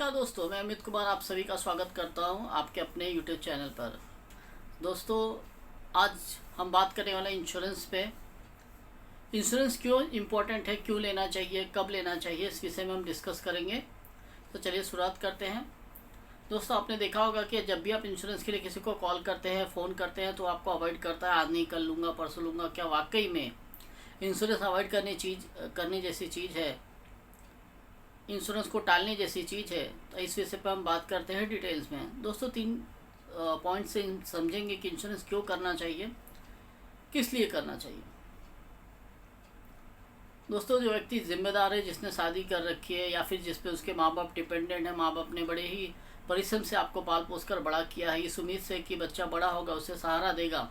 नमस्कार दोस्तों, मैं अमित कुमार आप सभी का स्वागत करता हूं आपके अपने यूट्यूब चैनल पर। दोस्तों, आज हम बात करने वाले इंश्योरेंस पे। इंश्योरेंस क्यों इम्पोर्टेंट है, क्यों लेना चाहिए, कब लेना चाहिए, इस विषय में हम डिस्कस करेंगे। तो चलिए शुरुआत करते हैं। दोस्तों, आपने देखा होगा कि जब भी आप इंश्योरेंस के लिए किसी को कॉल करते हैं, फ़ोन करते हैं, तो आपको अवॉइड करता है, आज नहीं कल लूँगा, परसों लूँगा। क्या वाकई में इंश्योरेंस अवॉइड करने जैसी चीज़ है, इंश्योरेंस को टालने जैसी चीज़ है? तो इस विषय पर हम बात करते हैं डिटेल्स में। दोस्तों, 3 पॉइंट से समझेंगे कि इंश्योरेंस क्यों करना चाहिए, किस लिए करना चाहिए। दोस्तों, जो व्यक्ति जिम्मेदार है, जिसने शादी कर रखी है या फिर जिस पे उसके माँ बाप डिपेंडेंट है, माँ बाप ने बड़े ही परिश्रम से आपको पाल पोस कर बड़ा किया है, इस उम्मीद से कि बच्चा बड़ा होगा उसे सहारा देगा,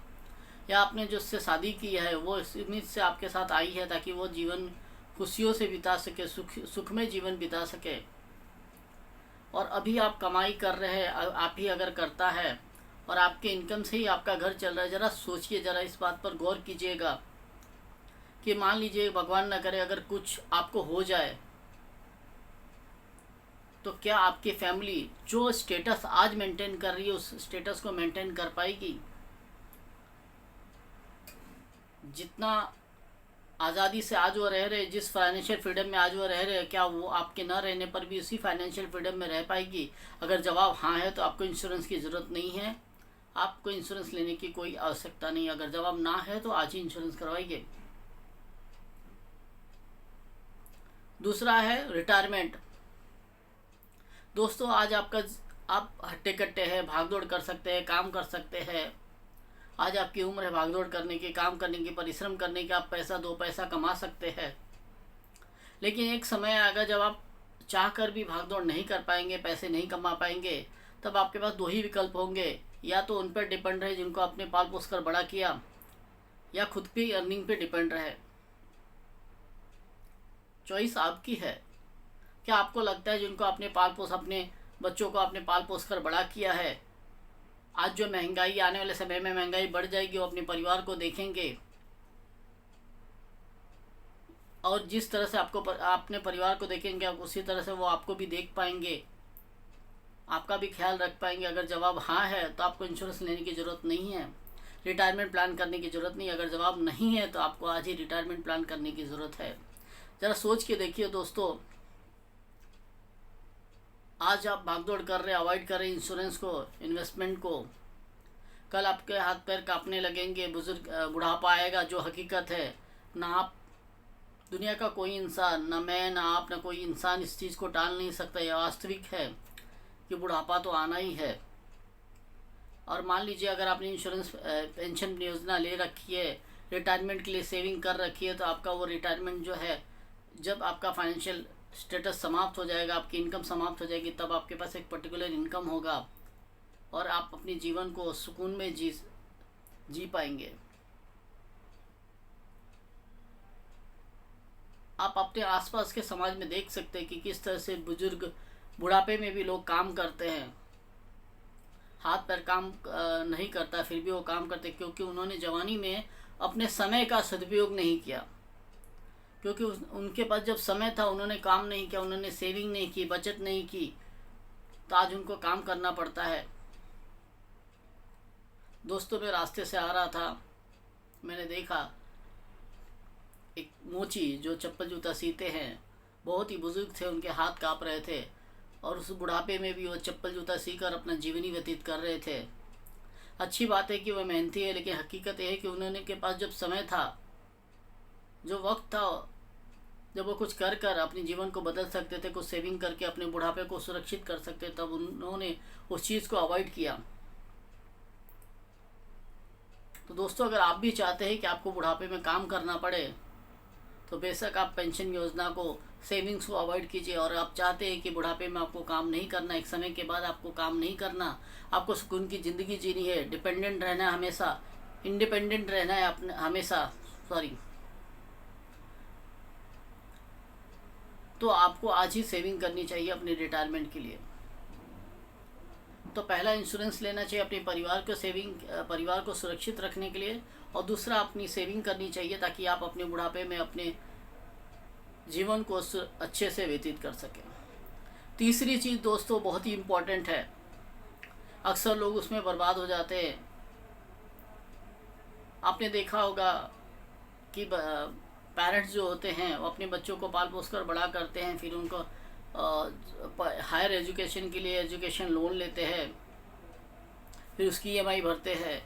या आपने जो उससे शादी की है वो इस उम्मीद से आपके साथ आई है ताकि वो जीवन खुशियों से बिता सके, सुख में जीवन बिता सके, और अभी आप कमाई कर रहे हैं, आप ही अगर करता है और आपके इनकम से ही आपका घर चल रहा है, ज़रा सोचिए, ज़रा इस बात पर गौर कीजिएगा कि मान लीजिए भगवान न करे अगर कुछ आपको हो जाए, तो क्या आपकी फैमिली जो स्टेटस आज मेंटेन कर रही है उस स्टेटस को मेंटेन कर पाएगी? जितना आज़ादी से आज वो रह रहे, जिस फाइनेंशियल फ्रीडम में आज वो रह रहे, क्या वो आपके न रहने पर भी उसी फाइनेंशियल फ्रीडम में रह पाएगी? अगर जवाब हाँ है तो आपको इंश्योरेंस की ज़रूरत नहीं है, आपको इंश्योरेंस लेने की कोई आवश्यकता नहीं। अगर जवाब ना है तो आज ही इंश्योरेंस करवाइए। दूसरा है रिटायरमेंट। दोस्तों, आज आप हट्टे कट्टे हैं, भागदौड़ कर सकते हैं, काम कर सकते हैं। आज आपकी उम्र है भागदौड़ करने की, काम करने की, परिश्रम करने की, आप दो पैसा कमा सकते हैं। लेकिन एक समय आएगा जब आप चाह कर भी भागदौड़ नहीं कर पाएंगे, पैसे नहीं कमा पाएंगे। तब आपके पास 2 ही विकल्प होंगे, या तो उन पर डिपेंड रहे जिनको आपने पाल पोस कर बड़ा किया, या खुद की अर्निंग पे डिपेंड रहे। चॉइस आपकी है। क्या आपको लगता है जिनको आपने अपने बच्चों को आपने पाल पोस कर बड़ा किया है, आज जो महंगाई, आने वाले समय में महंगाई बढ़ जाएगी, वो अपने परिवार को देखेंगे, और जिस तरह से अपने परिवार को देखेंगे, आप उसी तरह से वो आपको भी देख पाएंगे, आपका भी ख्याल रख पाएंगे? अगर जवाब हाँ है तो आपको इंश्योरेंस लेने की ज़रूरत नहीं है, रिटायरमेंट प्लान करने की ज़रूरत नहीं। अगर जवाब नहीं है तो आपको आज ही रिटायरमेंट प्लान करने की ज़रूरत है। ज़रा सोच के देखिए दोस्तों, आज आप भागदौड़ कर रहे, अवॉइड कर रहे इंश्योरेंस को, इन्वेस्टमेंट को, कल आपके हाथ पैर कांपने लगेंगे, बुढ़ापा आएगा, जो हकीकत है। ना आप, दुनिया का कोई इंसान, ना मैं, ना आप, ना कोई इंसान इस चीज़ को टाल नहीं सकता। यह वास्तविक है कि बुढ़ापा तो आना ही है। और मान लीजिए अगर आपने इंश्योरेंस पेंशन योजना ले रखी है, रिटायरमेंट के लिए सेविंग कर रखी है, तो आपका वो रिटायरमेंट जो है, जब आपका फाइनेंशियल स्टेटस समाप्त हो जाएगा, आपकी इनकम समाप्त हो जाएगी, तब आपके पास एक पर्टिकुलर इनकम होगा और आप अपने जीवन को सुकून में जी पाएंगे। आप अपने आसपास के समाज में देख सकते हैं कि किस तरह से बुजुर्ग बुढ़ापे में भी लोग काम करते हैं। हाथ पैर काम नहीं करता, फिर भी वो काम करते, क्योंकि उन्होंने जवानी में अपने समय का सदुपयोग नहीं किया। क्योंकि उनके पास जब समय था उन्होंने काम नहीं किया, उन्होंने सेविंग नहीं की, बचत नहीं की, तो आज उनको काम करना पड़ता है। दोस्तों, मैं रास्ते से आ रहा था, मैंने देखा एक मोची जो चप्पल जूता सीते हैं, बहुत ही बुजुर्ग थे, उनके हाथ काँप रहे थे, और उस बुढ़ापे में भी वो चप्पल जूता सीकर अपना जीवनी व्यतीत कर रहे थे। अच्छी बात है कि वह मेहनती है, लेकिन हकीकत यह है कि उन्होंने के पास जब समय था, जो वक्त था, जब वो कुछ कर अपने जीवन को बदल सकते थे, कुछ सेविंग करके अपने बुढ़ापे को सुरक्षित कर सकते, तब उन्होंने उस चीज़ को अवॉइड किया। तो दोस्तों, अगर आप भी चाहते हैं कि आपको बुढ़ापे में काम करना पड़े, तो बेशक आप पेंशन योजना को, सेविंग्स को अवॉइड कीजिए। और आप चाहते हैं कि बुढ़ापे में आपको काम नहीं करना, एक समय के बाद आपको काम नहीं करना, आपको सुकून की ज़िंदगी जीनी है, डिपेंडेंट रहना है हमेशा, इंडिपेंडेंट रहना है अपने हमेशा, तो आपको आज ही सेविंग करनी चाहिए अपने रिटायरमेंट के लिए। तो पहला, इंश्योरेंस लेना चाहिए अपने परिवार को सुरक्षित रखने के लिए, और दूसरा, अपनी सेविंग करनी चाहिए ताकि आप अपने बुढ़ापे में अपने जीवन को अच्छे से व्यतीत कर सकें। तीसरी चीज़ दोस्तों बहुत ही इम्पोर्टेंट है, अक्सर लोग उसमें बर्बाद हो जाते हैं। आपने देखा होगा कि पेरेंट्स जो होते हैं वो अपने बच्चों को पाल पोस कर बड़ा करते हैं, फिर उनको हायर एजुकेशन के लिए एजुकेशन लोन लेते हैं, फिर उसकी ईएमआई भरते हैं।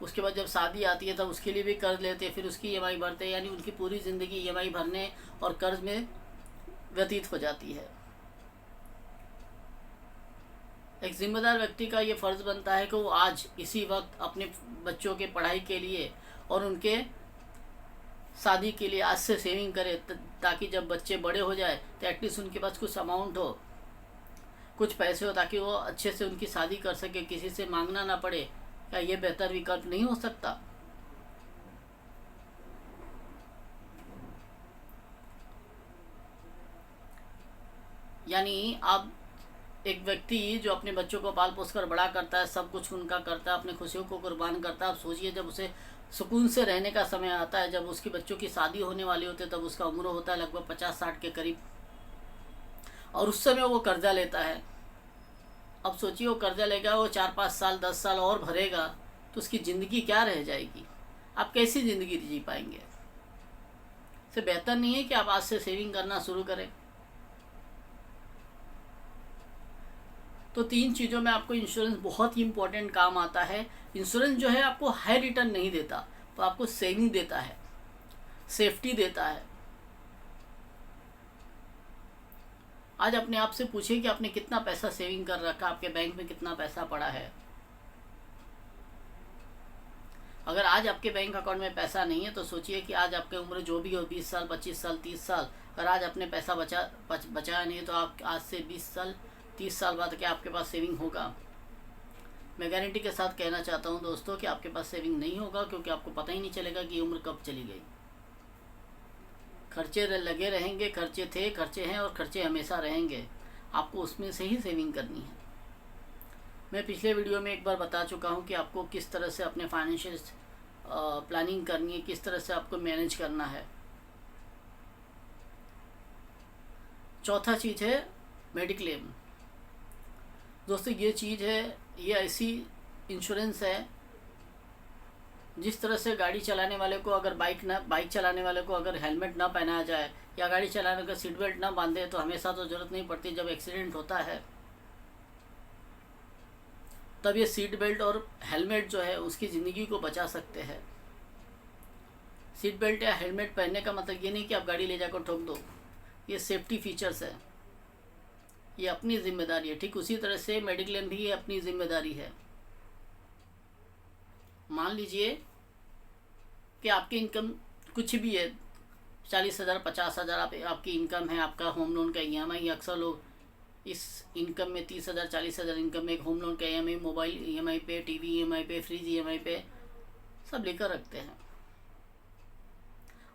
उसके बाद जब शादी आती है तब उसके लिए भी कर्ज लेते हैं, फिर उसकी ईएमआई भरते हैं, यानी उनकी पूरी ज़िंदगी ईएमआई भरने और कर्ज में व्यतीत हो जाती है। एक जिम्मेदार व्यक्ति का ये फ़र्ज़ बनता है कि वो आज इसी वक्त अपने बच्चों के पढ़ाई के लिए और उनके शादी के लिए आज से सेविंग करे, ताकि जब बच्चे बड़े हो जाए तो एटलीस्ट उनके पास कुछ अमाउंट हो, कुछ पैसे हो, ताकि वो अच्छे से उनकी शादी कर सके, किसी से मांगना ना पड़े। क्या ये बेहतर विकल्प नहीं हो सकता? यानी आप एक व्यक्ति जो अपने बच्चों को पाल पोस कर बड़ा करता है, सब कुछ उनका करता है, अपनी खुशियों को कुर्बान करता है। आप सोचिए जब उसे सुकून से रहने का समय आता है, जब उसकी बच्चों की शादी होने वाली होती है, तब उसका उम्र होता है लगभग 50-60 के करीब, और उस समय वो कर्जा लेता है। अब सोचिए वो कर्जा लेगा, वो 4-5 साल 10 साल और भरेगा, तो उसकी ज़िंदगी क्या रह जाएगी? आप कैसी ज़िंदगी जी पाएंगे? इससे बेहतर नहीं है कि आप आज से सेविंग करना शुरू करें? तो 3 चीज़ों में आपको इंश्योरेंस बहुत ही इंपॉर्टेंट काम आता है। इंश्योरेंस जो है आपको हाई रिटर्न नहीं देता, तो आपको सेविंग देता है, सेफ्टी देता है। आज अपने आप से पूछिए कि आपने कितना पैसा सेविंग कर रखा, आपके बैंक में कितना पैसा पड़ा है। अगर आज आपके बैंक अकाउंट में पैसा नहीं है तो सोचिए कि आज आपकी उम्र जो भी हो, 20 साल 25 साल 30 साल, अगर आज आपने पैसा बचाया नहीं तो आप आज से 20 साल 30 साल बाद क्या आपके पास सेविंग होगा? मैं गारंटी के साथ कहना चाहता हूं दोस्तों कि आपके पास सेविंग नहीं होगा, क्योंकि आपको पता ही नहीं चलेगा कि उम्र कब चली गई। खर्चे लगे रहेंगे, खर्चे थे, खर्चे हैं और खर्चे हमेशा रहेंगे। आपको उसमें से ही सेविंग करनी है। मैं पिछले वीडियो में एक बार बता चुका हूं कि आपको किस तरह से अपने फाइनेंशियल प्लानिंग करनी है, किस तरह से आपको मैनेज करना है। चौथा चीज़ है मेडिक्लेम। दोस्तों ये चीज़ है, ये ऐसी इंश्योरेंस है जिस तरह से गाड़ी चलाने वाले को अगर बाइक चलाने वाले को अगर हेलमेट ना पहनाया जाए या गाड़ी चलाने का सीट बेल्ट ना बांधे तो हमेशा तो ज़रूरत नहीं पड़ती, जब एक्सीडेंट होता है तब ये सीट बेल्ट और हेलमेट जो है उसकी ज़िंदगी को बचा सकते हैं। सीट बेल्ट या हेलमेट पहनने का मतलब ये नहीं कि आप गाड़ी ले जाकर ठोक दो, ये सेफ्टी फीचर्स है, ये अपनी जिम्मेदारी है। ठीक उसी तरह से मेडिक्लेम भी अपनी जिम्मेदारी है। मान लीजिए कि आपकी इनकम कुछ भी है, 40,000 50,000 आपकी इनकम है, आपका होम लोन का ईएमआई, अक्सर लोग इस इनकम में 30,000 40,000 इनकम में एक होम लोन का ईएमआई, मोबाइल ईएमआई पे, टीवी ईएमआई पे, फ्रिज ईएमआई पे सब लेकर रखते हैं।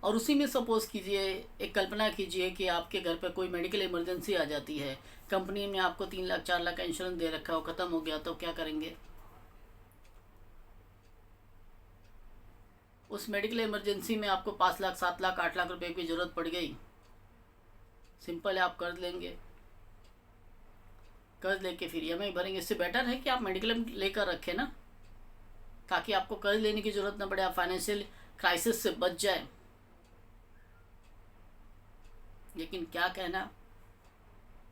और उसी में सपोज़ कीजिए, एक कल्पना कीजिए कि आपके घर पर कोई मेडिकल इमरजेंसी आ जाती है, कंपनी ने आपको 3 लाख 4 लाख का इंश्योरेंस दे रखा हो, ख़त्म हो गया तो क्या करेंगे? उस मेडिकल इमरजेंसी में आपको 5 लाख 7 लाख 8 लाख रुपए की ज़रूरत पड़ गई, सिंपल है, आप कर्ज लेंगे, कर्ज लेके फिर ईएमआई भरेंगे। इससे बेटर है कि आप मेडिक्लेम लेकर रखें ना, ताकि आपको कर्ज लेने की ज़रूरत ना पड़े, आप फाइनेंशियल क्राइसिस से बच जाए। लेकिन क्या कहना,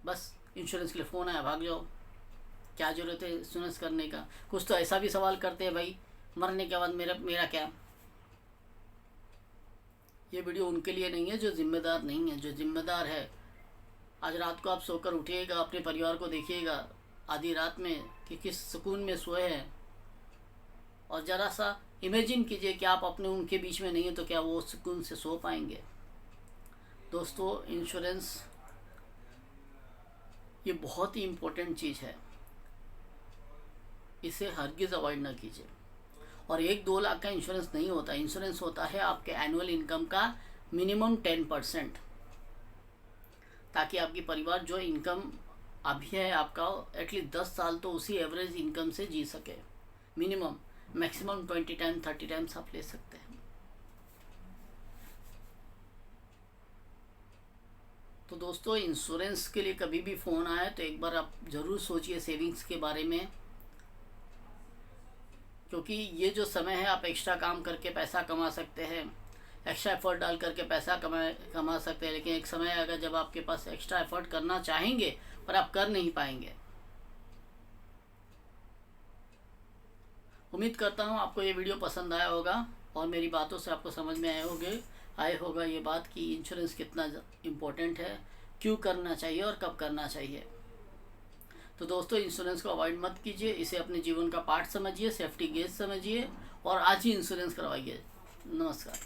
बस इंश्योरेंस के लिए फ़ोन आया भाग जाओ, क्या ज़रूरत है इंश्योरेंस करने का? कुछ तो ऐसा भी सवाल करते हैं, भाई मरने के बाद मेरा क्या? ये वीडियो उनके लिए नहीं है जो जिम्मेदार नहीं है। जो जिम्मेदार है, आज रात को आप सोकर उठिएगा, अपने परिवार को देखिएगा आधी रात में कि किस सुकून में सोए हैं, और ज़रा सा इमेजिन कीजिए कि आप अपने उनके बीच में नहीं हैं तो क्या वो सुकून से सो पाएंगे? दोस्तों इंश्योरेंस ये बहुत ही इम्पोर्टेंट चीज़ है, इसे हरगिज़ अवॉइड ना कीजिए। और 1-2 लाख का इंश्योरेंस नहीं होता, इंश्योरेंस होता है आपके एनुअल इनकम का मिनिमम 10%, ताकि आपकी परिवार जो इनकम अभी है आपका एटलीस्ट 10 साल तो उसी एवरेज इनकम से जी सके। मिनिमम, मैक्सिमम 20 टाइम 30 टाइम्स आप ले सकते हैं। तो दोस्तों, इंश्योरेंस के लिए कभी भी फ़ोन आए तो एक बार आप ज़रूर सोचिए सेविंग्स के बारे में, क्योंकि ये जो समय है आप एक्स्ट्रा काम करके पैसा कमा सकते हैं, एक्स्ट्रा एफर्ट डाल करके पैसा कमा सकते हैं, लेकिन एक समय आएगा जब आपके पास एक्स्ट्रा एफर्ट करना चाहेंगे पर आप कर नहीं पाएंगे। उम्मीद करता हूँ आपको ये वीडियो पसंद आया होगा और मेरी बातों से आपको समझ में आए होगा ये बात कि इंश्योरेंस कितना इम्पोर्टेंट है, क्यों करना चाहिए और कब करना चाहिए। तो दोस्तों, इंश्योरेंस को अवॉइड मत कीजिए, इसे अपने जीवन का पार्ट समझिए, सेफ्टी गेज समझिए और आज ही इंश्योरेंस करवाइए। नमस्कार।